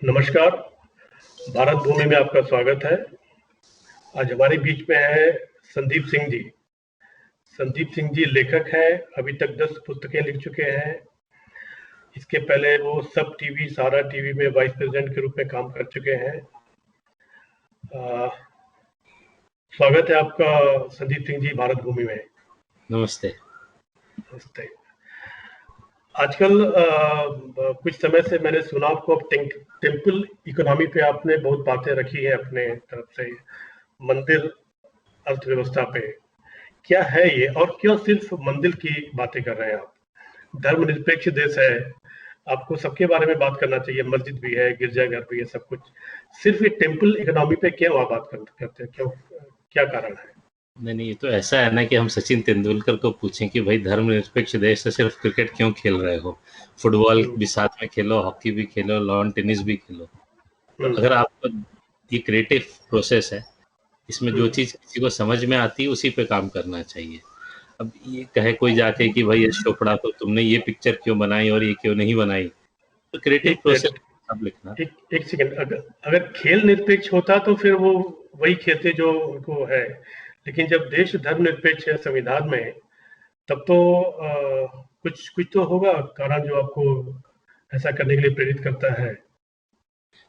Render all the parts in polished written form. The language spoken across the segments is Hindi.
नमस्कार, भारत भूमि में आपका स्वागत है। आज हमारे बीच में हैं संदीप सिंह जी। संदीप सिंह जी लेखक हैं, अभी तक 10 पुस्तकें लिख चुके हैं। इसके पहले वो सब टीवी, सहारा टीवी में वाइस प्रेज़िडेंट के रूप में काम कर चुके हैं। अ, स्वागत है आपका संदीप सिंह जी भारत भूमि में। नमस्ते। नमस्ते। आजकल कुछ समय से मैंने सुना आपको अब टेम्पल इकोनॉमी पे आपने बहुत बातें रखी हैं अपने तरफ से, मंदिर अर्थव्यवस्था पे। क्या है ये और क्यों सिर्फ मंदिर की बातें कर रहे हैं आप? धर्मनिरपेक्ष देश है, आपको सबके बारे में बात करना चाहिए, मस्जिद भी है, गिरजाघर भी है, सब कुछ। सिर्फ ये टेम्पल इकोनॉमी पे क्यों आप बात करते हैं? क्यों, क्या कारण है? नहीं, ये तो ऐसा है ना कि हम सचिन तेंदुलकर को पूछें कि भाई धर्मनिरपेक्ष देश से सिर्फ क्रिकेट क्यों खेल रहे हो? फुटबॉल भी साथ में खेलो, हॉकी भी खेलो, लॉन टेनिस भी खेलो। तो अगर आपको ये क्रिएटिव प्रोसेस है, इसमें जो चीज़ किसी को समझ में आती है उसी पे काम करना चाहिए। अब ये कहे कोई जाके कि भाई यश चोपड़ा तो तुमने ये पिक्चर क्यों बनाई और ये क्यों नहीं बनाई? तो क्रिएटिव एक प्रोसेस मिनट, अब लिखना। एक सेकंड। अगर अगर खेल निरपेक्ष होता तो फिर वो वही खेलते जो उनको है, लेकिन जब देश धर्मनिरपेक्ष है संविधान में, तब तो कुछ कुछ तो होगा कारण जो आपको ऐसा करने के लिए प्रेरित करता है।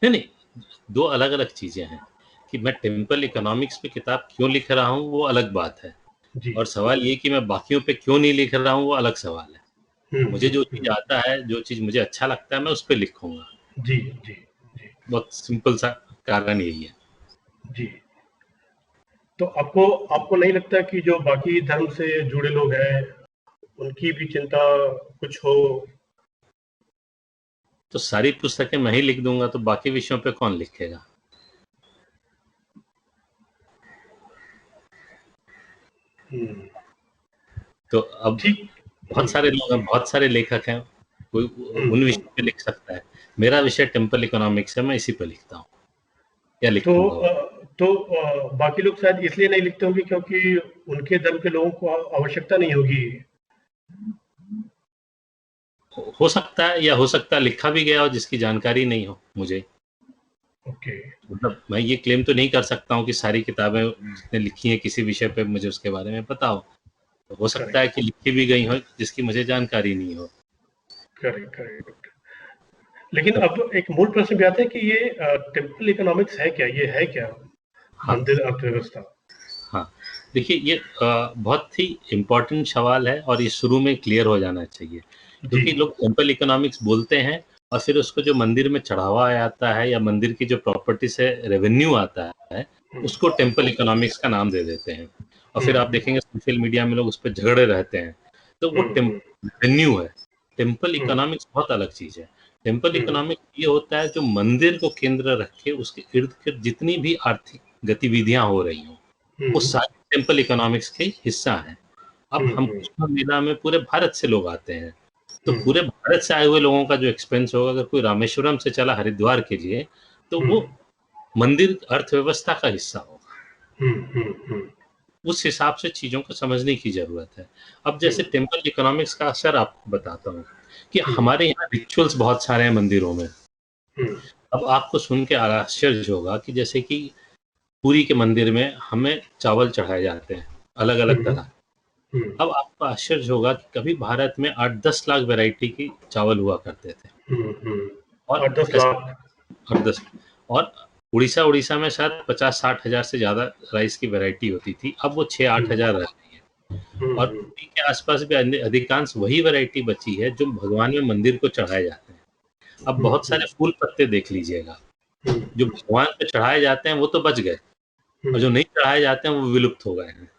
नहीं, दो अलग-अलग चीज़ें हैं कि मैं टेम्पल इकोनॉमिक्स पे किताब क्यों लिख रहा हूँ, वो अलग बात है। जी। और सवाल ये कि मैं बाकियों पे क्यों नहीं लिख रहा हूँ, वो अलग सवाल है। मुझे जो चीज़ आता है, जो चीज़ मुझे अच्छा लगता है, मैं उस पे लिखूँगा। जी, जी, जी। बहुत सिंपल सा कारण यही है। जी। तो आपको आपको नहीं लगता कि जो बाकी धर्म से जुड़े लोग हैं, उनकी भी चिंता कुछ हो? तो सारी पुस्तकें मैं ही लिख दूँगा, तो बाकी विषयों पे कौन लिखेगा? हुँ। तो अब ठीक। बहुत सारे लोग हैं, बहुत सारे लेखक हैं, कोई हुँ, उन हुँ। विषयों पे लिख सकता है। मेरा विषय टेम्पल इकोनॉमिक्स है, मैं इसी पे लिखता हूँ या तो लिखूँगा। बाकी लोग शायद इसलिए नहीं लिखते होंगे क्योंकि उनके धर्म के लोगों को आवश्यकता नहीं होगी। हो सकता है या हो सकता है लिखा भी गया हो जिसकी जानकारी नहीं हो मुझे। ओके। मतलब मैं ये क्लेम तो नहीं कर सकता हूँ कि सारी किताबें जिसने लिखी हैं किसी विषय पे मुझे उसके बारे में पता हो। तो हो सकता है करेक्ट, कि लिखी भी गई हो जिसकी मुझे जानकारी नहीं हो। Correct, correct. लेकिन तो अब एक मूल प्रश्न भी आता है कि ये टेम्पल इकोनॉमिक्स है क्या? ये है क्या? हाँ, मंदिर अर्थव्यवस्था? हाँ। देखिए ये बहुत ही इम्पोर्टेंट सवाल है और ये शुरू में क्लियर हो जाना चाहिए। जी। क्योंकि लोग टेम्पल इकोनॉमिक्स बोलते हैं और फिर उसको जो मंदिर में चढ़ावा आता है या मंदिर की जो प्रॉपर्टी से रेवेन्यू आता है, हुँ, उसको टेम्पल इकोनॉमिक्स का नाम दे देते हैं। और हुँ, फिर आप देखेंगे सोशल मीडिया में लोग उस पे झगड़े रहते हैं। तो वो हुँ, हुँ, रेवेन्यू है। टेम्पल हुँ, इकोनॉमिक्स बहुत अलग चीज़ है। टेम्पल हुँ, इकोनॉमिक्स ये होता है जो मंदिर को केंद्र रख के उसके इर्द-गिर्द जितनी भी आर्थिक गतिविधियाँ हो रही हों, वो हुँ, सारे टेम्पल इकोनॉमिक्स के हिस्सा हैं। अब हुँ, हम हुँ, कुंभ मेला में पूरे भारत से लोग आते हैं, तो हुँ, पूरे भारत से आए हुए लोगों का जो एक्सपेंस होगा, अगर कोई रामेश्वरम से चला हरिद्वार के लिए, तो हुँ, वो मंदिर अर्थव्यवस्था का हिस्सा होगा। हुँ, हुँ, हुँ, उस हिसाब से चीज़ों को समझने की ज़रूरत है। अब हुँ, जैसे टेम्पल इकोनॉमिक्स का असर आपको बताता हूँ, कि हुँ, हमारे यहाँ रिचुअल्स बहुत सारे हैं मंदिरों में। हुँ, अब आपको सुन के आश्चर्य होगा कि जैसे कि पुरी के मंदिर में हमें चावल चढ़ाए जाते हैं, अलग-अलग हुँ, तरह। हुँ, अब आपको आश्चर्य होगा कि कभी भारत में 8-10 लाख वैरायटी की चावल हुआ करते थे हुँ, हुँ। और 8-10 ऐसे लाख। 8-10 और उड़ीसा में शायद 50-60 हज़ार से ज़्यादा राइस की वैरायटी होती थी, अब वो 6-8 हुँ, हज़ार रह गई है। हुँ, और हुँ, पुरी के आस-पास भी अधिकांश वही वैरायटी बची है जो भगवान में मंदिर को चढ़ाए जाते हैं। अब हुँ, बहुत हुँ, सारे फूल पत्ते देख लीजिएगा, हुँ, जो भगवान पे चढ़ाए जाते हैं वो तो बच गए और हुँ। जो नहीं चढ़ाए जाते हैं वो विलुप्त हो गए हैं।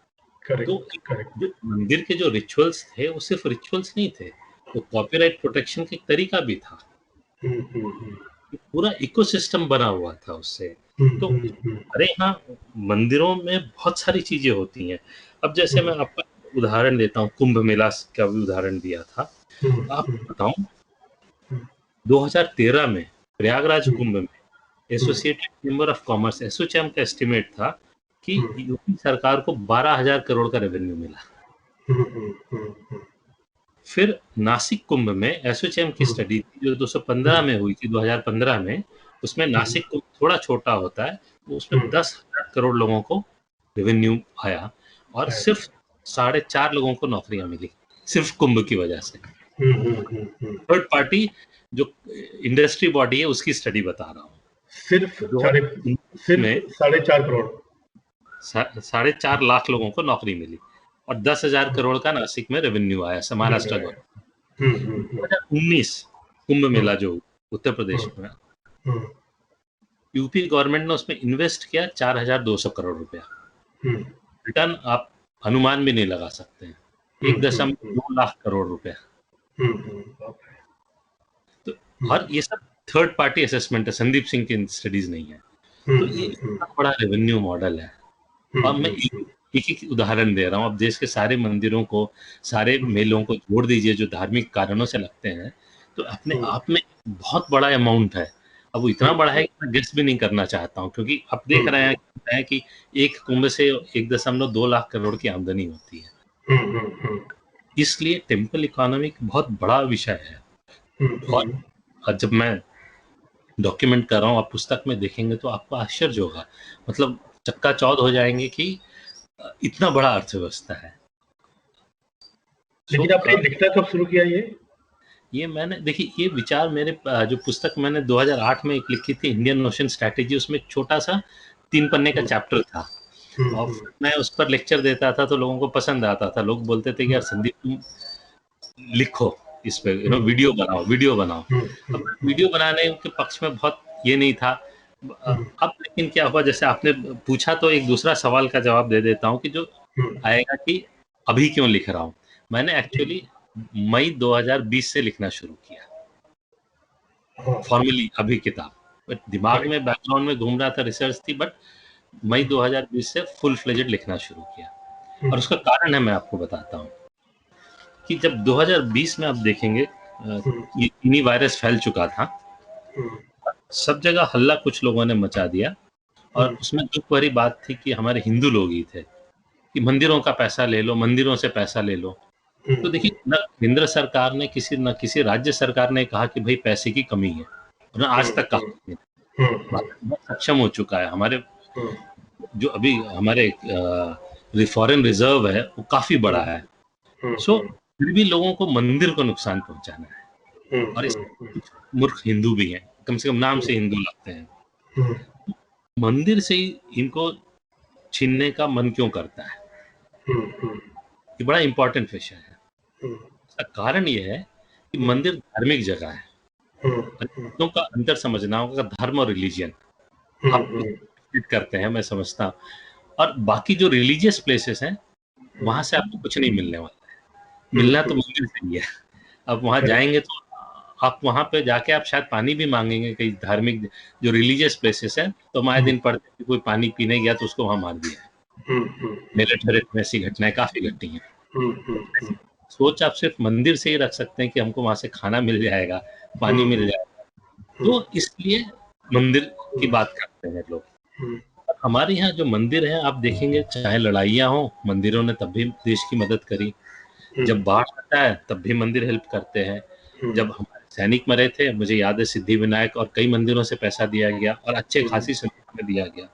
तो करेक्ट, करेक्ट। जो मंदिर के जो रिचुअल्स थे वो सिर्फ रिचुअल्स नहीं थे, वो कॉपीराइट प्रोटेक्शन का एक तरीका भी था। हुँ, हुँ, हुँ, पूरा इकोसिस्टम बना हुआ था उससे। हुँ, तो हुँ, हुँ, हमारे यहाँ मंदिरों में बहुत सारी चीज़ें होती हैं। अब जैसे हुँ, मैं आपको उदाहरण देता हूँ, कुंभ मेला का भी उदाहरण दिया था। हुँ, हुँ, आपको बताऊँ हुँ, 2013 में प्रयागराज हुँ, कुंभ में हुँ, associated chamber of commerce ASSOCHAM का एस्टिमेट था कि हुँ, यूपी सरकार को 12,000 करोड़ का रेवेन्यू मिला। हुँ, हुँ, हुँ, हुँ, फिर नासिक कुंभ में एसोचैम की हुँ, स्टडी थी जो 2015 में हुई थी, 2015 में, उसमें नासिक को थोड़ा छोटा होता है, उसमें 10,000 करोड़ लोगों को रेवेन्यू आया और सिर्फ 4.5 लोगों को नौकरियां मिली, सिर्फ कुंभ की वजह से। थर्ड पार्टी जो इंडस्ट्री बॉडी है उसकी स्टडी बता रहा हूँ। सिर्फ 4.5 करोड़ 4.5 लाख लोगों को नौकरी मिली और 10,000 करोड़ का नासिक में रेवेन्यू आया महाराष्ट्र गवर्नमेंट। 2019 कुंभ मेला जो उत्तर प्रदेश में, यूपी गवर्नमेंट ने उसमें इन्वेस्ट किया 4,200 करोड़ रुपया। रिटर्न आप अनुमान भी नहीं लगा सकते हैं, 1.2 लाख करोड़ रुपया। तो और ये सब थर्ड पार्टी असेसमेंट है, संदीप सिंह की स्टडीज नहीं है। तो ये इतना बड़ा रेवेन्यू मॉडल है। और मैं एक उदाहरण दे रहा हूँ, अब देश के सारे मंदिरों को, सारे मेलों को जोड़ दीजिए जो धार्मिक कारणों से लगते हैं, तो अपने आप में बहुत बड़ा अमाउंट है। अब वो इतना बड़ा है कि मैं गेस भी नहीं करना चाहता हूँ, क्योंकि अब देख रहे हैं कि एक कुंभ से 1.2 लाख करोड़ की आमदनी होती है। इसलिए टेम्पल इकोनॉमी बहुत बड़ा विषय है। और जब मैं डॉक्यूमेंट कर रहा हूँ, आप पुस्तक में देखेंगे तो आपको आश्चर्य होगा, मतलब चक्का चौध हो जाएंगे कि इतना बड़ा अर्थव्यवस्था है। लेकिन आपने लिखना कब शुरू किया ये मैंने देखिए, ये विचार मेरे जो पुस्तक मैंने 2008 में एक लिखी थी, इंडियन ओशन स्ट्रैटेजी, उसमें एक छोटा सा 3 पन्ने का चैप्टर था और मैं उस पर लेक्चर देता था तो लोगों को पसंद आता था। लोग बोलते थे कि यार संदीप तुम लिखो इस पे, वीडियो बनाओ। अब वीडियो बनाने के पक्ष में बहुत ये नहीं था। अब लेकिन क्या हुआ, जैसे आपने पूछा तो एक दूसरा सवाल का जवाब दे देता हूँ कि जो आएगा कि अभी क्यों लिख रहा हूँ। मैंने एक्चुअली मई 2020 से लिखना शुरू किया फॉर्मली अभी किताब, बट दिमाग में बैकग्राउंड में घूम रहा था, रिसर्च थी, बट मई 2020 से फुल फ्लेजेड लिखना शुरू किया। और उसका कारण है, मैं आपको बताता हूँ कि जब 2020 में आप देखेंगे ये वायरस फैल चुका था, सब जगह हल्ला कुछ लोगों ने मचा दिया और उसमें दुख भरी बात थी कि हमारे हिंदू लोग ही थे कि मंदिरों का पैसा ले लो, मंदिरों से पैसा ले लो। तो देखिए, न केंद्र सरकार ने न किसी राज्य सरकार ने कहा कि भाई पैसे की कमी है, और आज तक कहा सक्षम हो चुका है। हमारे जो अभी हमारे फॉरेन रिजर्व है वो काफी बड़ा है। सो फिर भी लोगों को मंदिर को नुकसान पहुंचाना है, और इस मूर्ख हिंदू भी हैं, कम से कम नाम से हिंदू लगते हैं, मंदिर से ही इनको छीनने का मन क्यों करता है। ये बड़ा इंपॉर्टेंट विषय है। इसका कारण यह है कि मंदिर धार्मिक जगह है, लोगों का अंतर समझना होगा, धर्म और रिलीजियन आप करते हैं, मैं समझता हूँ, और बाकी जो रिलीजियस प्लेसेस हैं वहां से आपको कुछ नहीं मिलने वाला है। मिलना तो मंदिर से ही है। अब वहां जाएंगे तो आप वहां पे जाके आप शायद पानी भी मांगेंगे, कई धार्मिक जो रिलीजियस प्लेसेस हैं, तो हमारे दिन पढ़ते कि कोई पानी पीने गया तो उसको वहां मार दिया है। मेरे ठहरे में ऐसी घटनाएं काफी घटी हैं। सोच आप सिर्फ मंदिर से ही रख सकते हैं कि हमको वहां से खाना मिल जाएगा, पानी मिल जाएगा, तो इसलिए मंदिर की बात करते हैं लोग। हमारे यहाँ जो मंदिर है, आप देखेंगे चाहे लड़ाइयाँ हो, मंदिरों ने तब भी देश की मदद करी। जब बाढ़ आता है तब भी मंदिर हेल्प करते हैं। जब हमारे सैनिक मरे थे, मुझे याद है सिद्धि विनायक और कई मंदिरों से पैसा दिया गया और अच्छे खासी संख्या में दिया गया।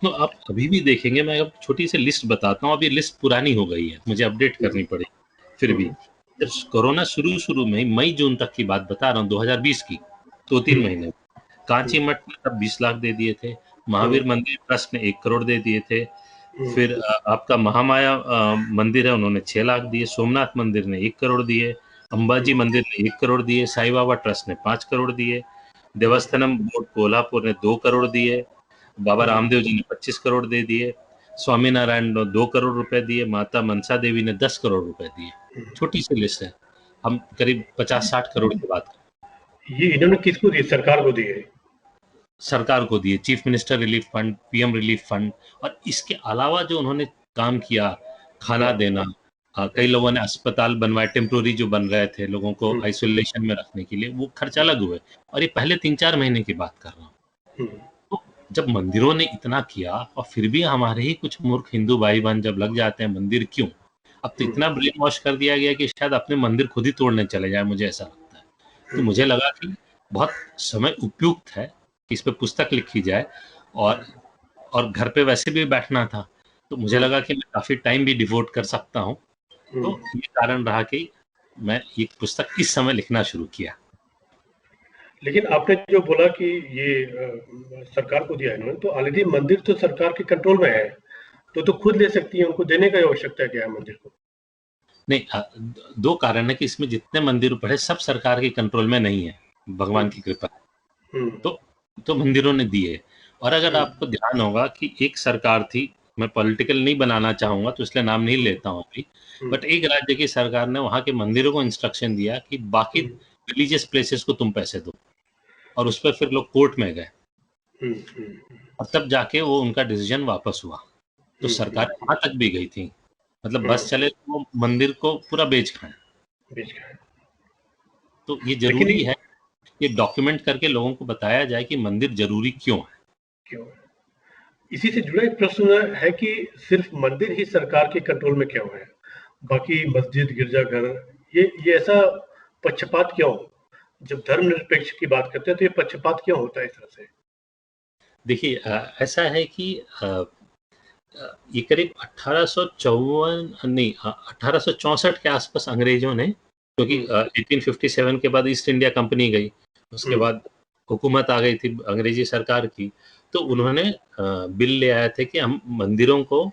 तो आप अभी भी देखेंगे, मैं अब छोटी सी लिस्ट बताता हूँ, अब ये लिस्ट पुरानी हो गई है, मुझे अपडेट करनी पड़ी। फिर भी जब कोरोना शुरू में, मई जून तक की बात बता रहा हूँ, 2020 की, 2-3 महीने, कांची मठ ने तब 20 लाख दे दिए थे, महावीर मंदिर ट्रस्ट ने 1 करोड़ दे दिए थे, फिर आपका महामाया मंदिर है, उन्होंने 6 लाख दिए, सोमनाथ मंदिर ने 1 करोड़ दिए, अंबाजी मंदिर ने 1 करोड़ दिए, साई बाबा ट्रस्ट ने 5 करोड़ दिए, देवस्थानम बोर्ड कोल्हापुर ने 2 करोड़ दिए, बाबा रामदेव जी ने 25 करोड़ दे दिए, स्वामीनारायण ने 2 करोड़ रुपए दिए, माता मनसा देवी ने 10 करोड़ रुपए दिए। छोटी सी लिस्ट है, हम करीब 50-60 करोड़ की बात करें। ये इन्होंने किसको दिए? सरकार को दिए? सरकार को दिए, chief minister relief fund, PM relief fund, और इसके अलावा जो उन्होंने काम किया, खाना देना, कई लोगों ने अस्पताल बनवाए, टेम्पोररी जो बन रहे थे लोगों को आइसोलेशन में रखने के लिए, वो खर्चा अलग हुए, और ये पहले 3-4 महीने की बात कर रहा हूँ। तो जब मंदिरों ने इतना किया और फिर भी हमारे ही कुछ मूर्ख हिंदू भाई बहन जब लग जाते हैं मंदिर क्यों, अब तो इतना ब्रेन वॉश कर दिया गया कि शायद अपने मंदिर खुद ही तोड़ने चले जाए, मुझे ऐसा लगता है। तो मुझे लगा कि बहुत समय उपयुक्त है कि इस पे पुस्तक लिखी जाए, और घर पे वैसे भी बैठना था, तो मुझे लगा कि मैं काफी टाइम भी डिवोट कर सकता हूँ, तो ये कारण रहा कि मैं ये पुस्तक इस समय लिखना शुरू किया। लेकिन आपने जो बोला कि ये सरकार को दिया है इन्होंने, तो ऑलरेडी मंदिर तो सरकार के कंट्रोल में है, तो खुद ले सकती है, उनको देने की आवश्यकता क्या है मंदिर को? नहीं, दो कारण है कि इसमें जितने मंदिर पढ़े सब सरकार के कंट्रोल में नहीं है, भगवान की कृपा। तो मंदिरों ने दिए। और अगर आपको ध्यान होगा कि एक सरकार थी, मैं पॉलिटिकल नहीं बनाना चाहूंगा तो इसलिए नाम नहीं लेता हूँ अभी, बट एक राज्य की सरकार ने वहां के मंदिरों को इंस्ट्रक्शन दिया कि बाकी रिलीजियस प्लेसेस को तुम पैसे दो, और उस पर फिर लोग कोर्ट में गए, और तब जाके वो उनका डिसीजन वापस हुआ। तो सरकार वहां तक भी गई थी, मतलब बस चले तो वो मंदिर को पूरा बेच खाएं। तो ये जरूरी है, ये डॉक्यूमेंट करके लोगों को बताया जाए कि मंदिर जरूरी क्यों है। इसी से जुड़ा एक प्रश्न है कि सिर्फ मंदिर ही सरकार के कंट्रोल में क्यों है, बाकी मस्जिद, गिरजाघर, ये ऐसा पक्षपात क्यों? जब धर्मनिरपेक्ष की बात करते हैं तो ये पक्षपात क्यों होता है इस तरह से? देखिए, ऐसा है कि ये करीब 1864 के आसपास अंग्रेजों ने, क्योंकि 1857 के बाद ईस्ट इंडिया कंपनी गई, उसके बाद हुकूमत आ गई थी अंग्रेजी सरकार की, तो उन्होंने बिल ले आए थे कि हम मंदिरों को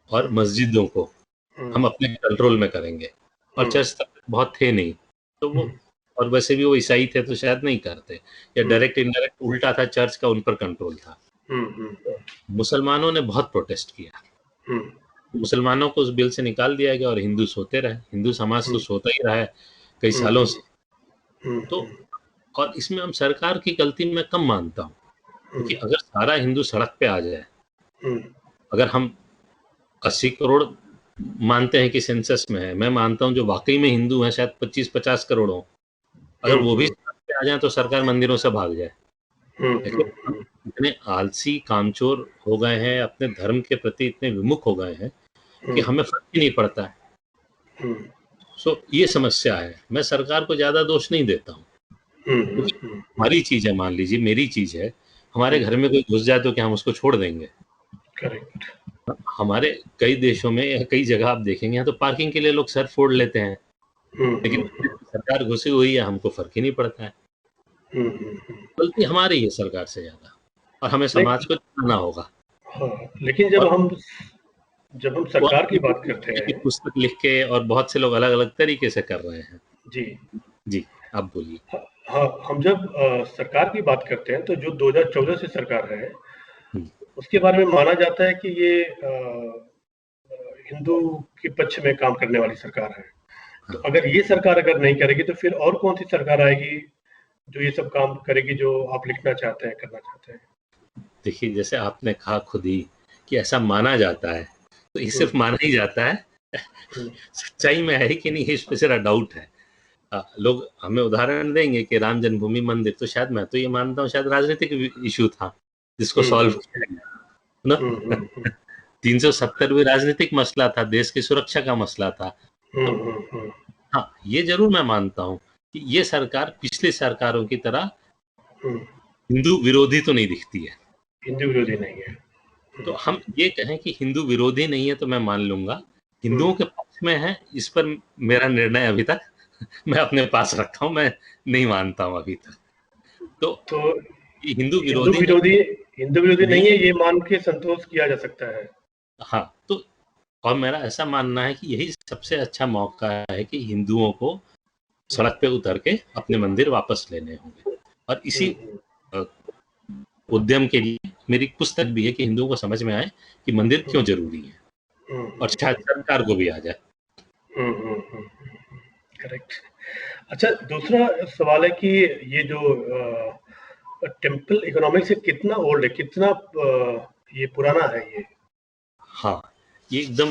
और मस्जिदों को हम अपने कंट्रोल में करेंगे, और चर्च तक बहुत थे नहीं, तो वो, और वैसे भी वो ईसाई थे तो शायद नहीं करते, या डायरेक्ट इनडायरेक्ट उल्टा था, चर्च का उन पर कंट्रोल था। मुसलमानों ने बहुत प्रोटेस्ट किया, मुसलमानों को उस बिल से निकाल दिया गया, और हिंदू सोते रहे। हिंदू समाज तो सोता ही रहा है कई सालों से। तो और इसमें हम सरकार की गलती मैं कम मानता हूँ, क्योंकि अगर सारा हिंदू सड़क पे आ जाए, अगर हम 80 करोड़ मानते हैं कि सेंसस में है, मैं मानता हूँ जो वाकई में हिंदू हैं शायद 25-50 करोड़ हो, अगर वो भी सड़क पे आ जाए तो सरकार मंदिरों से भाग जाए। इतने आलसी, कामचोर हो गए हैं, अपने धर्म के प्रति इतने विमुख हो गए हैं कि हमें फर्क ही नहीं पड़ता है। सो ये समस्या है। मैं सरकार को ज्यादा दोष नहीं देता हूँ, क्योंकि हमारी चीज है, मान लीजिए मेरी चीज है, हमारे घर में कोई घुस जाए तो क्या हम उसको छोड़ देंगे? करेक्ट। हमारे कई देशों में या कई जगह आप देखेंगे यहाँ तो पार्किंग के लिए लोग सर फोड़ लेते हैं, लेकिन सरकार घुसी हुई है, हमको फर्क ही नहीं पड़ता है। गलती हमारी है सरकार से ज्यादा, और हमें समाज को जानना होगा। हाँ, लेकिन जब हम सरकार की बात करते हैं, पुस्तक लिख के, और बहुत से लोग अलग अलग तरीके से कर रहे हैं। जी आप बोलिए। हाँ, हम जब सरकार की बात करते हैं तो जो 2014 से सरकार है, उसके बारे में माना जाता है कि ये हिंदू के पक्ष में काम करने वाली सरकार है। तो अगर ये सरकार अगर नहीं करेगी तो फिर और कौन सी सरकार आएगी जो ये सब काम करेगी जो आप लिखना चाहते हैं, करना चाहते हैं? देखिए, जैसे आपने कहा खुद ही कि ऐसा माना जाता है, तो ये सिर्फ माना ही जाता है, सच्चाई में है कि नहीं इस पे जरा डाउट है। लोग हमें उदाहरण देंगे कि राम जन्मभूमि मंदिर, तो शायद मैं तो ये मानता हूँ शायद राजनीतिक इशू था जिसको सॉल्व किया गया ना। 370 भी राजनीतिक मसला था, देश की सुरक्षा का मसला था। तो हाँ, ये जरूर मैं मानता हूँ कि ये सरकार पिछली सरकारों की तरह हिंदू विरोधी तो नहीं दिखती है। हिंदू विरोधी नहीं है। तो हम ये कहें कि हिंदू विरोधी नहीं है तो मैं मान लूंगा, हिंदुओं के पक्ष में है, इस पर मेरा निर्णय अभी तक मैं अपने पास रखा हूं, मैं नहीं मानता हूं अभी तक। तो ये हिंदू विरोधी नहीं है, ये मान के संतोष किया जा सकता है। हाँ, तो और मेरा ऐसा मानना है कि यही सबसे अच्छा मौका है कि हिंदुओं को सड़क पे उतर के अपने मंदिर वापस लेने होंगे, और इसी उद्यम के लिए मेरी पुस्तक भी है कि हिंदुओं को समझ में आए कि मंदिर क्यों जरूरी है, और शायद सरकार को भी आ जाए। करेक्ट। अच्छा, दूसरा सवाल है कि ये जो टेम्पल इकोनॉमिक्स से कितना ओल्ड है, कितना ये पुराना है ये? हाँ, ये एकदम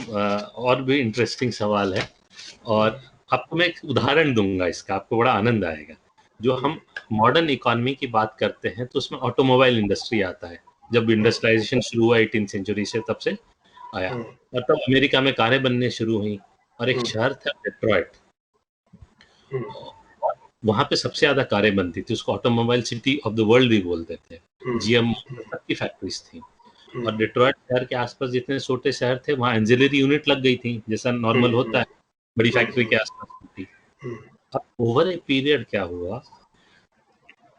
और भी इंटरेस्टिंग सवाल है, और आपको मैं एक उदाहरण दूंगा इसका, आपको बड़ा आनंद आएगा। जो हम मॉडर्न इकोनॉमी की बात करते हैं तो उसमें ऑटोमोबाइल इंडस्ट्री आता है। जब इंडस्ट्रियलाइजेशन शुरू हुआ 18th सेंचुरी से, तब से आया, और तब अमेरिका में कारें बनने शुरू हुई, और एक शहर था डेट्रॉइट, वहां पे सबसे ज्यादा कारें बनती थी, उसको automobile city of the world भी बोलते थे। जीएम सबकी फैक्ट्रीज थी। और डिट्रॉयट शहर के आसपास जितने छोटे शहर थे वहां एंजिलरी यूनिट लग गई थी, जैसा नॉर्मल होता है बड़ी फैक्ट्री के आसपास होती। अब ओवर ए पीरियड क्या हुआ,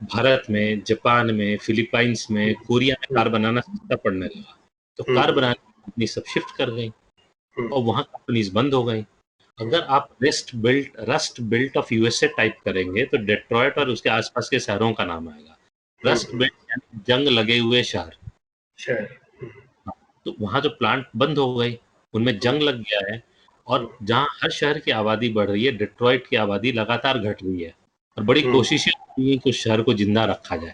भारत में, जापान में, फिलीपाइंस में, कोरिया में कार बनाना सस्ता पड़ने लगा, तो कार बनाने की कंपनी सब शिफ्ट कर गई और वहां कंपनीज बंद हो गई। अगर आप rust built of USA type करेंगे तो डेट्रॉयट और उसके आसपास के शहरों का नाम आएगा। रस्ट बिल्ट यानी जंग लगे हुए शहर। तो वहां जो प्लांट बंद हो गई उनमें जंग लग गया है, और जहां हर शहर की आबादी बढ़ रही है, डेट्रॉयट की आबादी लगातार घट रही है और बड़ी कोशिशें हो रही है कि उस शहर को जिंदा रखा जाए।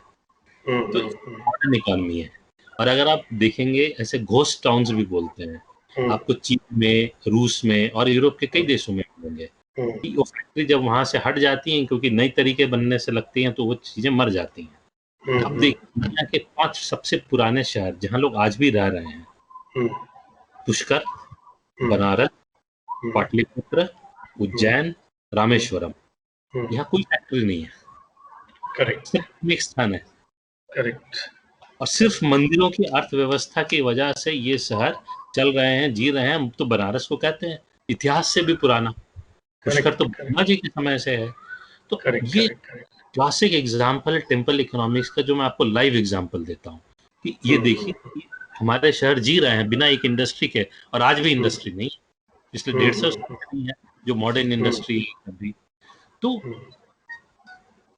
तो मॉडर्न इकोनॉमी है। और अगर आप देखेंगे ऐसे घोस्ट टाउन्स भी बोलते हैं, आपको चीन में, रूस में और यूरोप के कई देशों में मिलेंगे कि वो फैक्ट्री जब वहां से हट जाती हैं क्योंकि नई तरीके बनने से लगती हैं तो वो चीजें मर जाती हैं। अब देखिए दुनिया के 5 सबसे पुराने शहर जहां लोग आज भी रह रहे हैं, पुष्कर, बनारस, पाटलिपुत्र, उज्जैन, रामेश्वरम, यहाँ कोई फैक्ट्री नहीं है, सिर्फ एक स्थान है। और सिर्फ मंदिरों की अर्थव्यवस्था की वजह से ये शहर चल रहे हैं, जी रहे हैं। तो बनारस को कहते हैं इतिहास से भी पुराना, पुष्कर तो ब्रह्मा जी के समय से है। तो ये क्लासिक एग्जाम्पल है टेम्पल इकोनॉमिक्स का, जो मैं आपको लाइव एग्जाम्पल देता हूँ कि ये देखिए हमारे शहर जी रहे हैं बिना एक इंडस्ट्री के, और आज भी इंडस्ट्री नहीं है, पिछले 150 साल नहीं है जो मॉडर्न इंडस्ट्री है अभी। तो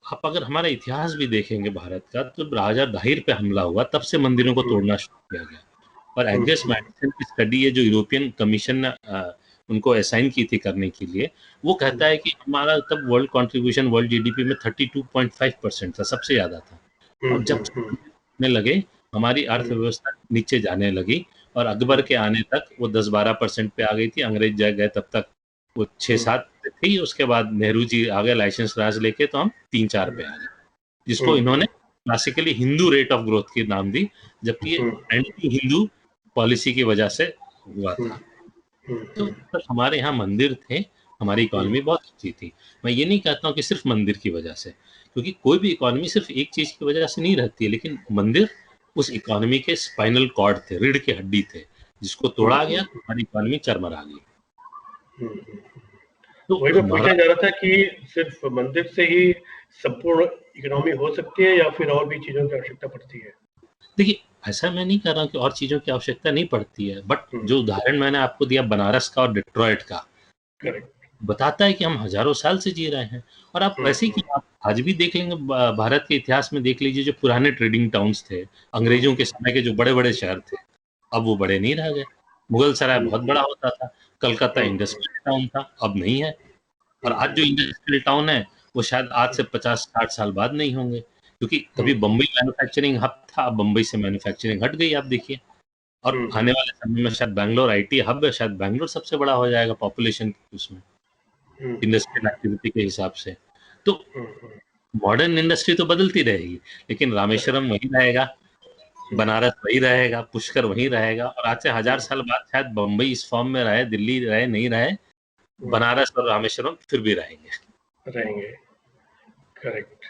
आप अगर हमारा इतिहास भी देखेंगे भारत का, तो राजा दाहिर पे हमला हुआ तब से मंदिरों को तोड़ना शुरू किया गया। और एग्नेस मैडिसन की स्टडी है जो यूरोपियन कमीशन ने उनको असाइन की थी करने के लिए, वो कहता है कि हमारा तब वर्ल्ड कंट्रीब्यूशन वर्ल्ड जीडीपी में 32.5% था, सबसे ज्यादा था। और जब ने लगे हमारी अर्थव्यवस्था नीचे जाने लगी और अकबर के आने तक वो 10-12% पे आ गई थी। अंग्रेज जब गए तब तक वो 6-7 पे थी, उसके बाद नेहरू जी आ गए लाइसेंस राज लेके, तो हम 3-4 पे आ गए, जिसको इन्होंने classically Hindu rate of growth की नाम दी, जबकि ये एंटी हिंदू पॉलिसी की वजह से हुआ था। तो हमारे यहाँ मंदिर थे, हमारी इकोनॉमी बहुत अच्छी थी। मैं ये नहीं कहता हूँ कि सिर्फ मंदिर की वजह से, क्योंकि कोई भी इकोनॉमी सिर्फ एक चीज की वजह से नहीं रहती है, लेकिन मंदिर उस इकोनॉमी के स्पाइनल कॉर्ड थे, रीढ़ की हड्डी थे, जिसको तोड़ा गया तो हमारी इकोनॉमी चरमरा गई। तो वही मैं पूछना चाह रहा था कि सिर्फ मंदिर से ही संपूर्ण इकोनॉमी हो सकती है या फिर और भी चीजों की आवश्यकता पड़ती है? देखिए ऐसा मैं नहीं कर रहा हूँ कि और चीजों की आवश्यकता नहीं पड़ती है, बट जो उदाहरण मैंने आपको दिया बनारस का और डिट्रॉयट का, बताता है कि हम हजारों साल से जी रहे हैं। और आप वैसे ही आप आज भी देख लेंगे, भारत के इतिहास में देख लीजिए, जो पुराने ट्रेडिंग टाउन्स थे, अंग्रेजों के समय के जो बड़े बड़े शहर थे, अब वो बड़े नहीं रह गए। मुगल सराय बहुत बड़ा होता था, कलकत्ता इंडस्ट्रियल टाउन था, अब नहीं है। और आज जो इंडस्ट्रियल टाउन है वो शायद आज से 50-60 साल बाद नहीं होंगे, क्योंकि कभी बम्बई मैन्युफैक्चरिंग हब था, अब बम्बई से मैन्युफैक्चरिंग हट गई, आप देखिए। और आने वाले समय में शायद बैंगलोर आईटी हब है, शायद बैंगलोर सबसे बड़ा हो जाएगा पॉपुलेशन उसमें, इंडस्ट्रियल एक्टिविटी के हिसाब से। तो मॉडर्न इंडस्ट्री तो बदलती रहेगी, लेकिन रामेश्वरम वही रहेगा, बनारस वही रहेगा, पुष्कर वही रहेगा, और आज से 1000 साल बाद शायद बम्बई इस फॉर्म में रहे, दिल्ली रहे नहीं रहे, बनारस और रामेश्वरम फिर भी रहेंगे। करेक्ट।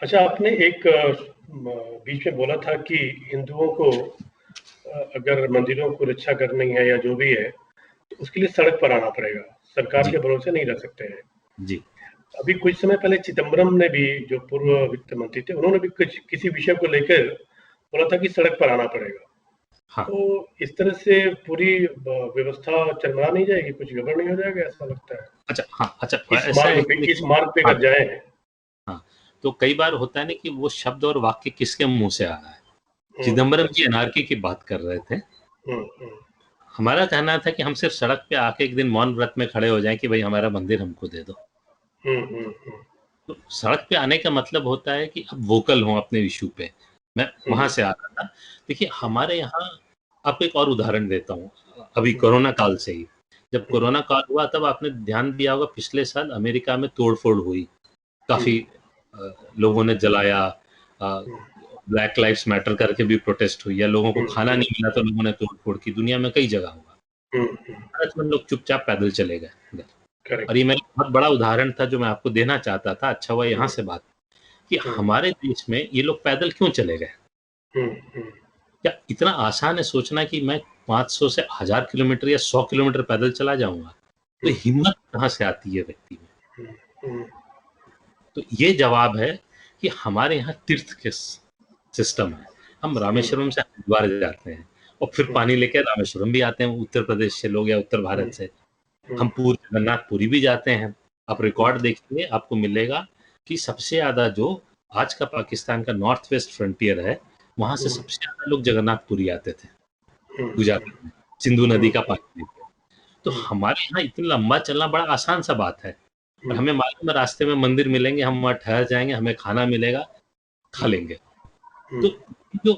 अच्छा, आपने एक बीच में बोला था कि हिंदुओं को अगर मंदिरों को रक्षा करनी है या जो भी है, तो उसके लिए सड़क पर आना पड़ेगा, सरकार के भरोसे नहीं रह सकते हैं जी। अभी कुछ समय पहले चिदम्बरम ने भी, जो पूर्व वित्त मंत्री थे, उन्होंने भी किसी विषय को लेकर बोला था कि सड़क पर आना पड़ेगा। हाँ। तो इस तरह से पूरी व्यवस्था चरमरा नहीं जाएगी, कुछ गड़बड़ नहीं हो जाएगा, ऐसा लगता है? अच्छा, हाँ, अच्छा, इस मार्ग पे अगर जाए। हाँ, तो कई बार होता है ना कि वो शब्द और वाक्य किसके मुंह से आ रहा है। चिदम्बरम जी एनआरकी की बात कर रहे थे। हमारा कहना था कि हम सिर्फ सड़क पे आके एक दिन मौन व्रत में खड़े हो जाएं कि भाई हमारा मंदिर हमको दे दो। तो सड़क पे आने का मतलब होता है कि अब वोकल हो अपने इशू पे। मैं वहां से आ रहा था। देखिए हमारे यहाँ, आपको एक और उदाहरण देता हूँ, अभी कोरोना काल से ही, जब कोरोना काल हुआ तब आपने ध्यान दिया होगा पिछले साल अमेरिका में तोड़फोड़ हुई, काफी लोगों ने जलाया, ब्लैक लाइव्स मैटर करके भी प्रोटेस्ट हुई, या लोगों को खाना नहीं मिला तो लोगों ने तोड़फोड़ की, दुनिया में कई जगह हुआ। भारत में लोग चुपचाप पैदल चले गए। और ये मेरा बहुत बड़ा उदाहरण था जो मैं आपको देना चाहता था। अच्छा हुआ यहाँ से बात कि हमारे देश में ये लोग पैदल क्यों चले गए? क्या इतना आसान है सोचना कि मैं 500 से 1000 किलोमीटर या 100 किलोमीटर पैदल चला जाऊंगा? तो हिम्मत कहाँ से आती है व्यक्ति में? तो ये जवाब है कि हमारे यहाँ तीर्थ के सिस्टम है। हम रामेश्वरम से हरिद्वार जाते हैं और फिर पानी लेकर रामेश्वरम भी आते हैं, उत्तर प्रदेश से लोग या उत्तर भारत से। हम पूरी जगन्नाथपुरी भी जाते हैं। आप रिकॉर्ड देखिए, आपको मिलेगा कि सबसे ज्यादा जो आज का पाकिस्तान का नॉर्थ वेस्ट फ्रंटियर है, वहां से सबसे ज्यादा लोग जगन्नाथपुरी आते थे पूजा करने, सिंधु नदी का पानी लेके। तो हमारे यहाँ इतना लंबा चलना बड़ा आसान सा बात है, और हमें मालूम है रास्ते में मंदिर मिलेंगे, हम वहाँ ठहर जाएंगे, हमें खाना मिलेगा, खा लेंगे। तो जो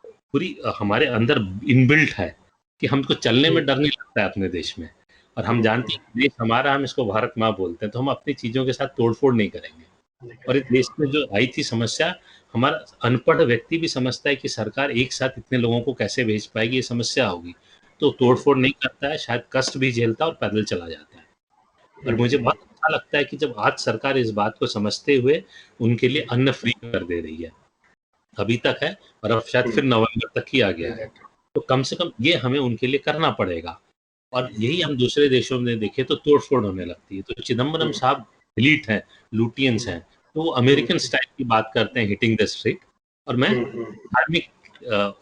पूरी हमारे अंदर इनबिल्ट है कि हमको चलने में डर नहीं लगता है अपने देश में, और हम जानते हैं देश हमारा, हम इसको भारत माँ बोलते हैं, तो हम अपनी चीजों के साथ तोड़फोड़ नहीं करेंगे। और इस देश में जो आई थी समस्या, हमारा अनपढ़ व्यक्ति भी समझता है कि सरकार एक साथ इतने लोगों को कैसे भेज पाएगी, ये समस्या होगी, तो तोड़फोड़ नहीं करता है, शायद कष्ट भी झेलता है और पैदल चला जाता है। और मुझे बहुत अच्छा लगता है कि जब आज सरकार इस बात को समझते हुए उनके लिए अन्न फ्री कर दे रही है, अभी तक है और अब शायद फिर नवंबर तक ही आ गया है, तो कम से कम ये हमें उनके लिए करना पड़ेगा। और यही हम दूसरे देशों में देखें तो तोड़फोड़ होने लगती है। तो चिदम्बरम साहब एलीट हैं, लुटियंस हैं, तो वो अमेरिकन स्टाइल की बात करते हैं, हिटिंग द स्ट्रीट, और मैं धार्मिक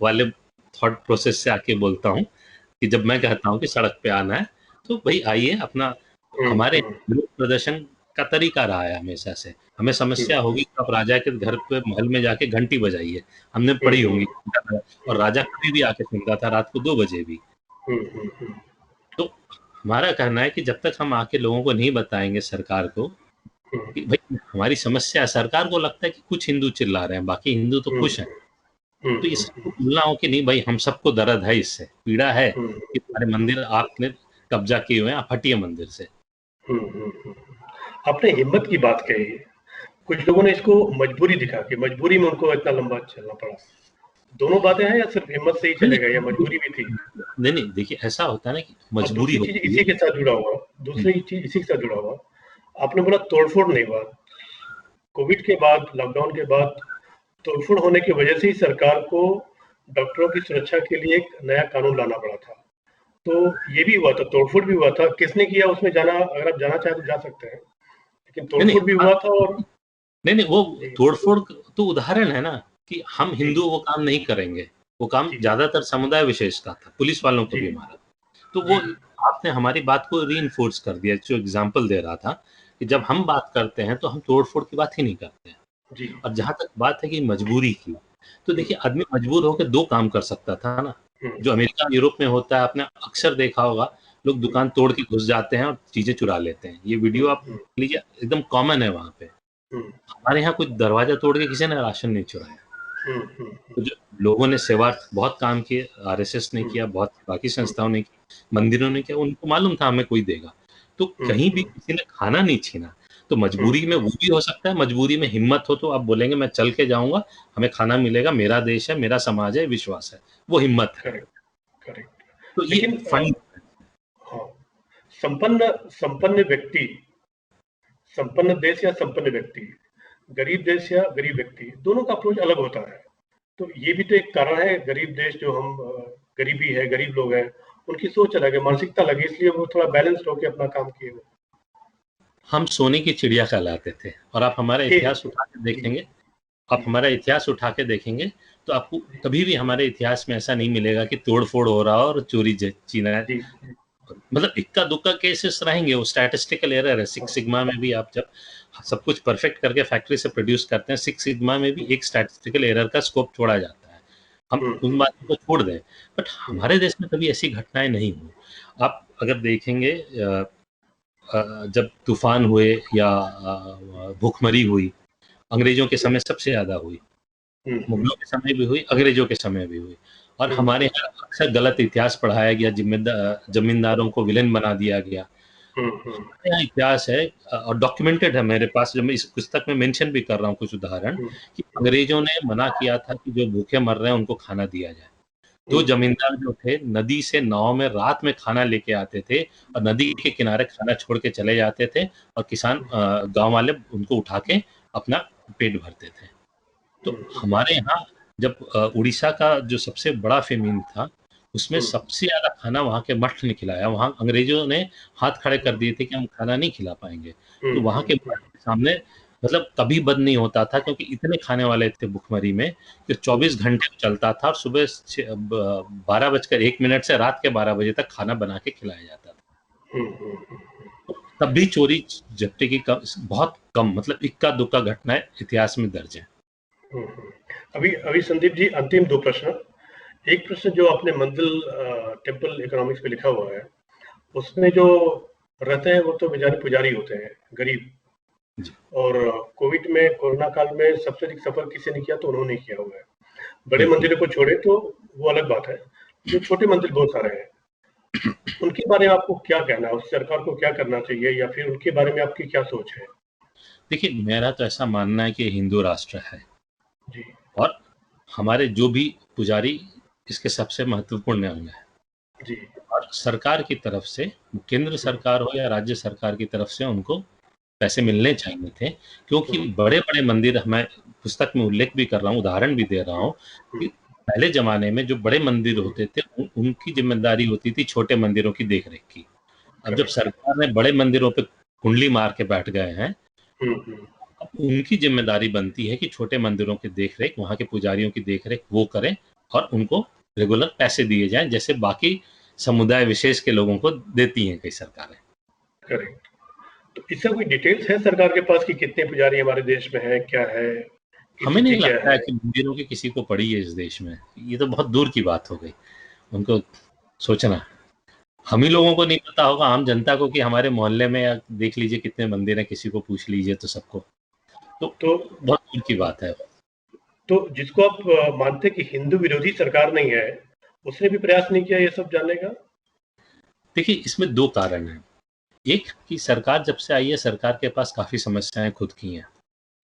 वाले थॉट प्रोसेस से आके बोलता हूँ कि जब मैं कहता हूँ कि सड़क पे आना है तो भाई आइए, अपना हमारे विरोध प्रदर्शन का तरीका रहा है हमेशा से। हमें समस्या होगी तो आप राजा के घर पे महल में जाके घंटी बजाइए, हमने पढ़ी होंगी, और राजा कभी भी आके सुनता था रात को 2 बजे भी। तो हमारा कहना है कि जब तक हम आके लोगों को नहीं बताएंगे, सरकार को, कि भाई हमारी समस्या है, सरकार को लगता है कि कुछ हिंदू चिल्ला रहे हैं, बाकी हिंदू तो खुश हैं, तो ये सबको बोलना हो कि नहीं भाई, हम सबको दर्द है, इससे पीड़ा है कि हमारे मंदिर आपने कब्जा किए हुए हैं, आप हटिए मंदिर से। आपने हिम्मत की बात कही, कुछ लोगों ने इसको मजबूरी दिखा कि मजबूरी में उनको इतना लंबा चलना पड़ा। दोनों बातें हैं, या सिर्फ हिम्मत से ही चलेगा, या मजबूरी भी थी? नहीं, देखिए ऐसा होता है ना कि मजबूरी होती है। इसी के साथ जुड़ा हुआ, दूसरी चीज इसी के साथ जुड़ा हुआ, आपने बोला तोड़फोड़ नहीं हुआ। कोविड के बाद, लॉकडाउन के बाद तोड़फोड़ होने की वजह से ही सरकार को डॉक्टरों की सुरक्षा के लिए एक नया कानून लाना पड़ा था। तो ये भी हुआ था, तोड़फोड़ भी हुआ था। किसने किया उसमें जाना, अगर आप जाना चाहें तो जा सकते हैं, लेकिन तोड़फोड़ भी हुआ था। और नहीं, वो तोड़फोड़ तो उदाहरण है ना कि हम हिंदू वो काम नहीं करेंगे, वो काम ज्यादातर समुदाय विशेष का था, पुलिस वालों को भी मारा। तो वो आपने हमारी बात को रीइंफोर्स कर दिया, जो एग्जाम्पल दे रहा था कि जब हम बात करते हैं तो हम तोड़फोड़ की बात ही नहीं करते हैं। और जहां तक बात है कि मजबूरी की, तो देखिए आदमी मजबूर होकर 2 काम कर सकता था ना, जो अमेरिका यूरोप में होता है। आपने अक्सर देखा होगा, लोग दुकान तोड़ के घुस जाते हैं और चीजें चुरा लेते हैं। ये वीडियो आप लीजिए, एकदम कॉमन है वहां पे। हमारे यहाँ कुछ दरवाजा तोड़ के किसी ने राशन नहीं चुराया। तो जो लोगों ने सेवा बहुत काम किए, आरएसएस ने किया, बहुत बाकी संस्थाओं ने की, मंदिरों ने किया, उनको मालूम था हमें कोई देगा, तो कहीं भी किसी ने खाना नहीं छीना। तो मजबूरी में वो भी हो सकता है, मजबूरी में हिम्मत हो तो आप बोलेंगे मैं चल के जाऊंगा, हमें खाना मिलेगा, मेरा देश है, मेरा समाज है, विश्वास है, वो हिम्मत है। करेक्ट। तो ये फंड, संपन्न व्यक्ति, संपन्न देश या संपन्न व्यक्ति, गरीब देश या गरीब व्यक्ति, दोनों का अप्रोच अलग होता है। तो ये भी तो एक कारण है, गरीब देश जो हम, गरीबी है, गरीब लोग हैं, उनकी सोच अलग है, मानसिकता अलग है, इसलिए वो थोड़ा बैलेंस्ड होकर अपना काम किए हुए। हम सोने की चिड़िया कहलाते थे। और आप हमारा इतिहास उठा के देखेंगे, आप हमारा इतिहास उठा के देखेंगे तो आपको कभी भी हमारे इतिहास में ऐसा नहीं मिलेगा कि तोड़फोड़ हो रहा हो और चोरी छीना। मतलब इक्का दुक्का केसेस रहेंगे, वो स्टैटिस्टिकल एरर है। 6 सिग्मा में भी आप जब सब कुछ परफेक्ट करके फैक्ट्री से प्रोड्यूस करते हैं, 6 सिग्मा में भी एक स्टैटिस्टिकल एरर का स्कोप छोड़ा जाता है, हम उन बातों को छोड़ दें। बट हमारे देश में कभी ऐसी घटनाएं नहीं हुई। आप अगर देखेंगे, जब तूफान हुए या भूखमरी हुई, अंग्रेजों के समय सबसे ज्यादा हुई, मुगलों के समय भी हुई, अंग्रेजों के समय भी हुई। और हमारे यहाँ अक्सर गलत इतिहास पढ़ाया गया, जमींदारों को विलेन बना दिया गया। हमारे यहाँ इतिहास है और डॉक्यूमेंटेड है मेरे पास, जब मैं इस पुस्तक में मेंशन भी कर रहा हूँ कुछ उदाहरण, कि अंग्रेजों ने मना किया था कि जो भूखे मर रहे हैं उनको खाना दिया जाए। दो जमींदार जो थे नदी से नाव में रात में खाना लेके आते थे और नदी के किनारे खाना छोड़ के चले जाते थे और किसान गांव वाले उनको उठा के अपना पेट भरते थे। तो हमारे यहाँ जब उड़ीसा का जो सबसे बड़ा फेमिन था उसमें सबसे ज्यादा खाना वहाँ के मठ ने खिलाया। वहाँ अंग्रेजों ने हाथ खड़े कर दिए थे कि हम खाना नहीं खिला पाएंगे, तो वहाँ के मठ के सामने मतलब कभी बंद नहीं होता था क्योंकि इतने खाने वाले थे भुखमरी में कि 24 घंटे चलता था और सुबह 12:01 से रात के 12 बजे तक खाना बना के खिलाया जाता था। तब भी चोरी जप्ती की बहुत कम, मतलब इक्का दुक्का घटनाएं इतिहास में दर्ज है। अभी संदीप जी अंतिम दो प्रश्न। एक प्रश्न जो आपने मंदिर टेम्पल इकोनॉमिक्स पे लिखा हुआ है, उसमें जो रहते हैं वो तो बेचारे पुजारी होते हैं, गरीब, और कोविड में, कोरोना काल में सबसे अधिक सफर किसी ने किया तो उन्होंने किया हुआ है। बड़े मंदिरों को छोड़े तो वो अलग बात है, जो छोटे मंदिर बहुत सारे हैं, उनके बारे में आपको क्या कहना है? उस सरकार को क्या करना चाहिए, या फिर उनके बारे में आपकी क्या सोच है? देखिए, मेरा तो ऐसा मानना है कि हिंदू राष्ट्र है जी, और हमारे जो भी पुजारी इसके सबसे महत्वपूर्ण अंग है जी, और सरकार की तरफ से, केंद्र सरकार हो या राज्य सरकार की तरफ से उनको पैसे मिलने चाहिए थे, क्योंकि बड़े बड़े मंदिर, मैं पुस्तक में उल्लेख भी कर रहा हूँ, उदाहरण भी दे रहा हूँ कि पहले जमाने में जो बड़े मंदिर होते थे उनकी जिम्मेदारी होती थी छोटे मंदिरों की देखरेख की। अब जब सरकार ने बड़े मंदिरों पे कुंडली मार के बैठ गए हैं, अब उनकी जिम्मेदारी बनती है कि छोटे मंदिरों की देखरेख, वहाँ के पुजारियों की देखरेख वो करें और उनको रेगुलर पैसे दिए जाएं जैसे बाकी समुदाय विशेष के लोगों को देती हैं कई सरकारें। करेक्ट। तो इसका कोई डिटेल्स है सरकार के पास कि कितने पुजारी हमारे देश में हैं, क्या है? हमें नहीं लगता है कि मंदिरों की किसी को पड़ी है इस देश में, ये तो बहुत दूर की बात हो गई उनको सोचना। हम ही लोगों को नहीं पता होगा, आम जनता को, कि हमारे मोहल्ले में या देख लीजिए कितने मंदिर हैं, किसी को पूछ लीजिए तो सबको, तो बहुत दूर की बात है। तो जिसको आप मानते कि हिंदू विरोधी सरकार नहीं है, उसने भी प्रयास नहीं किया ये सब जानने का? देखिए, इसमें दो कारण हैं। एक कि सरकार जब से आई है, सरकार के पास काफी समस्याएं खुद की हैं।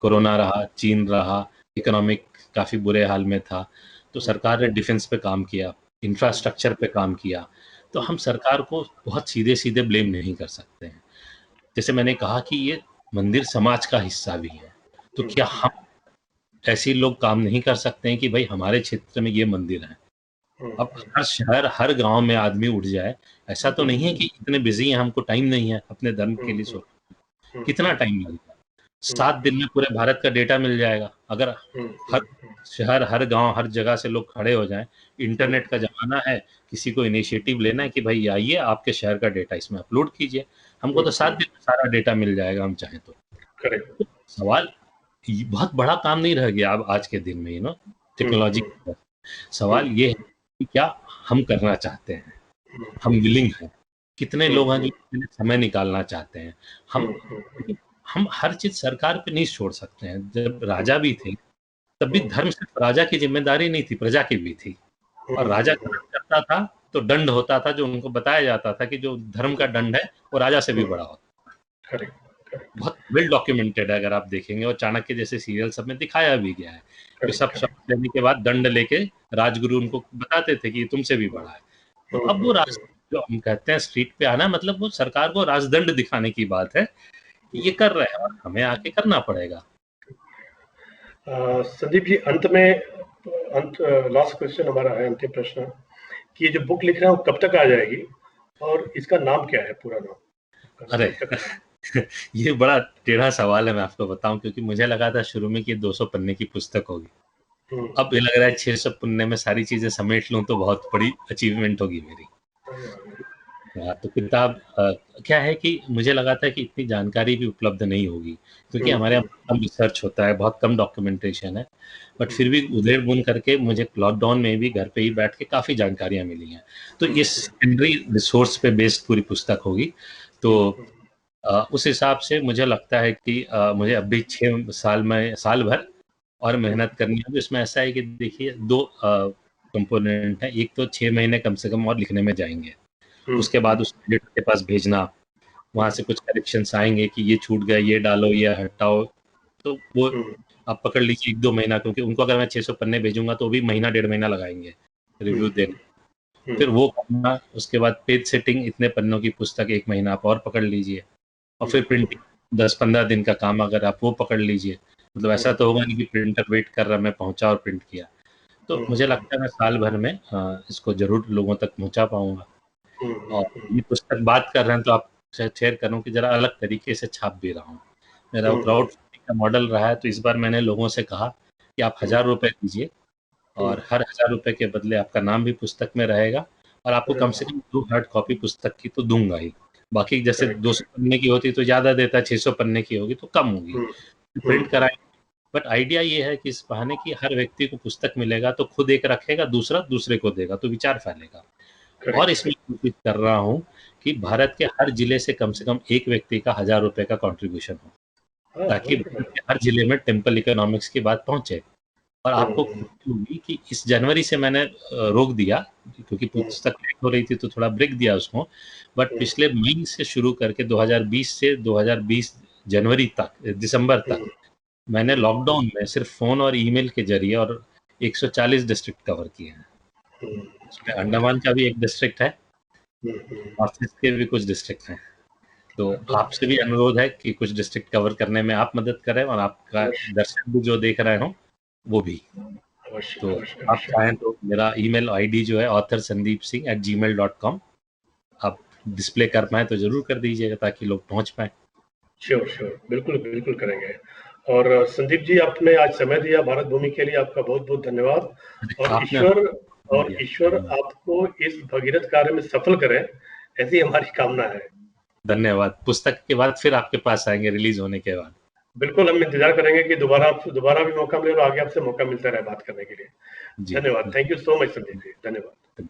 कोरोना रहा, चीन रहा, इकोनॉमिक काफी बुरे हाल में था, तो सरकार ने डिफेंस पे काम किया, इंफ्रास्ट्रक्चर पे काम किया। तो हम सरकार को बहुत सीधे सीधे ब्लेम नहीं कर सकते हैं। जैसे मैंने कहा कि ये मंदिर समाज का हिस्सा भी है, तो क्या हम ऐसे लोग काम नहीं कर सकते हैं कि भाई हमारे क्षेत्र में ये मंदिर है? अब हर शहर, हर गांव में आदमी उठ जाए, ऐसा तो नहीं है कि इतने बिजी हैं, हमको टाइम नहीं है अपने धर्म के लिए सोचने। कितना टाइम लगेगा? 7 दिन में पूरे भारत का डेटा मिल जाएगा अगर हर शहर, हर गांव, हर जगह से लोग खड़े हो जाएं। इंटरनेट का जमाना है, किसी को इनिशिएटिव लेना है कि भाई आइए आपके शहर का डेटा इसमें अपलोड कीजिए, हमको तो 7 दिन में सारा डेटा मिल जाएगा हम चाहें तो। सवाल, बहुत बड़ा काम नहीं रह गया अब आज के दिन में, टेक्नोलॉजी। सवाल ये है कि क्या हम करना चाहते हैं, हम विलिंग हैं? कितने लोग हैं जो समय निकालना चाहते हैं? हम हर चीज सरकार पे नहीं छोड़ सकते हैं। जब राजा भी थे तब भी धर्म सिर्फ राजा की जिम्मेदारी नहीं थी, प्रजा की भी थी। और राजा करता था तो दंड होता था, जो उनको बताया जाता था कि जो धर्म का दंड है वो राजा से भी बड़ा होता है। बहुत वेल डॉक्यूमेंटेड है, अगर आप देखेंगे, और चाणक्य जैसे सीरियल सब में दिखाया भी गया है कि सब शपथ लेने के बाद दंड लेके राजगुरु उनको बताते थे कि ये तुमसे भी बड़ा है। तो अब वो राज, जो हम कहते हैं स्ट्रीट पे आना, मतलब वो सरकार को राजदंड दिखाने की बात है। ये कर रहे हैं और हमें आके करना पड़ेगा। संदीप जी, लास्ट क्वेश्चन हमारा है, अंतिम प्रश्न, कि ये जो बुक लिख रहे हैं वो कब तक आ जाएगी और इसका नाम क्या है, पूरा नाम? अरे ये बड़ा टेढ़ा सवाल है, मैं आपको बताऊं, क्योंकि मुझे लगा था शुरू में कि 200 पन्ने की पुस्तक होगी। अब ये लग रहा है 600 पन्ने में सारी चीजें समेट लूं तो बहुत बड़ी अचीवमेंट होगी मेरी। तो किताब क्या है कि मुझे लगा था कि इतनी जानकारी भी उपलब्ध नहीं होगी, क्योंकि हमारे यहाँ कम रिसर्च होता है, बहुत कम डॉक्यूमेंटेशन है। बट फिर भी उधेड़ बुन करके मुझे लॉकडाउन में भी घर पे ही बैठ के काफ़ी जानकारियाँ मिली हैं। तो ये सेकेंडरी रिसोर्स पे बेस्ड पूरी पुस्तक होगी। तो उस हिसाब से मुझे लगता है कि मुझे अभी 6 साल में, साल भर और मेहनत करनी होगी। इसमें ऐसा है कि देखिए 2 कंपोनेंट है। एक तो 6 महीने कम से कम और लिखने में जाएंगे, उसके बाद उस एडिटर के पास भेजना, वहां से कुछ करेक्शंस आएंगे कि ये छूट गया, ये डालो, ये हटाओ, तो वो आप पकड़ लीजिए 1-2 महीना, क्योंकि उनको अगर मैं 600 पन्ने भेजूंगा तो भी महीना 1.5 महीना लगाएंगे रिव्यू देना, फिर वो करना, उसके बाद पेज सेटिंग, इतने पन्नों की पुस्तक 1 महीना आप और पकड़ लीजिए, और फिर प्रिंटिंग 10-15 दिन का काम अगर आप वो पकड़ लीजिए, मतलब ऐसा तो होगा नहीं कि प्रिंटर वेट कर रहा, मैं पहुंचा और प्रिंट किया। तो मुझे लगता है मैं साल भर में इसको जरूर लोगों तक पहुंचा पाऊंगा। और ये पुस्तक बात कर रहे हैं तो आप शेयर करूं कि जरा अलग तरीके से छाप भी रहा हूँ। मेरा क्राउड फंडिंग का मॉडल रहा है, तो इस बार मैंने लोगों से कहा कि आप 1000 रुपए दीजिए, और हर 1000 रुपए के बदले आपका नाम भी पुस्तक में रहेगा, और आपको कम से कम 2 हार्ड कॉपी पुस्तक की तो दूंगा ही। बाकी जैसे 200 पन्ने की होती तो ज्यादा देता, 600 पन्ने की होगी तो कम होगी, प्रिंट कराएंगे। बट आइडिया ये है कि इस बहाने की हर व्यक्ति को पुस्तक मिलेगा तो खुद एक रखेगा, दूसरा दूसरे को देगा, तो विचार फैलेगा। और इसमें कोशिश कर रहा हूँ कि भारत के हर जिले से कम एक व्यक्ति का 1000 रुपए का कंट्रीब्यूशन हो, ताकि भारत के हर जिले में टेम्पल इकोनॉमिक्स की बात पहुंचे। और आपको खुशी होगी कि इस जनवरी से मैंने रोक दिया, क्योंकि पुस्तक लेट हो रही थी तो थोड़ा ब्रेक दिया उसको, बट पिछले मई से शुरू करके 2020 से 2020 जनवरी तक, दिसंबर तक, मैंने लॉकडाउन में सिर्फ फोन और ईमेल के जरिए और 140 डिस्ट्रिक्ट कवर किए हैं। उसमें अंडमान का भी एक डिस्ट्रिक्ट है, नॉर्थ ईस्ट के भी कुछ डिस्ट्रिक्ट हैं। तो आपसे भी अनुरोध है कि कुछ डिस्ट्रिक्ट कवर करने में आप मदद करें, और आपका दर्शक भी जो देख रहे हो वो भी। तो आप चाहें तो मेरा ईमेल आईडी जो है authorsandeepsingh@gmail.com, आप डिस्प्ले कर पाए तो जरूर कर दीजिएगा ताकि लोग पहुंच पाए। श्योर श्योर, बिल्कुल बिल्कुल करेंगे। और संदीप जी, आपने आज समय दिया भारत भूमि के लिए, आपका बहुत बहुत धन्यवाद। और ईश्वर आपको इस भगीरथ कार्य में सफल करे, ऐसी हमारी कामना है। धन्यवाद। पुस्तक के बाद फिर आपके पास आएंगे रिलीज होने के बाद। बिल्कुल, हम इंतजार करेंगे कि दोबारा भी मौका मिले और आगे आपसे मौका मिलता रहे बात करने के लिए। धन्यवाद। Thank you so much Sandeep ji, धन्यवाद।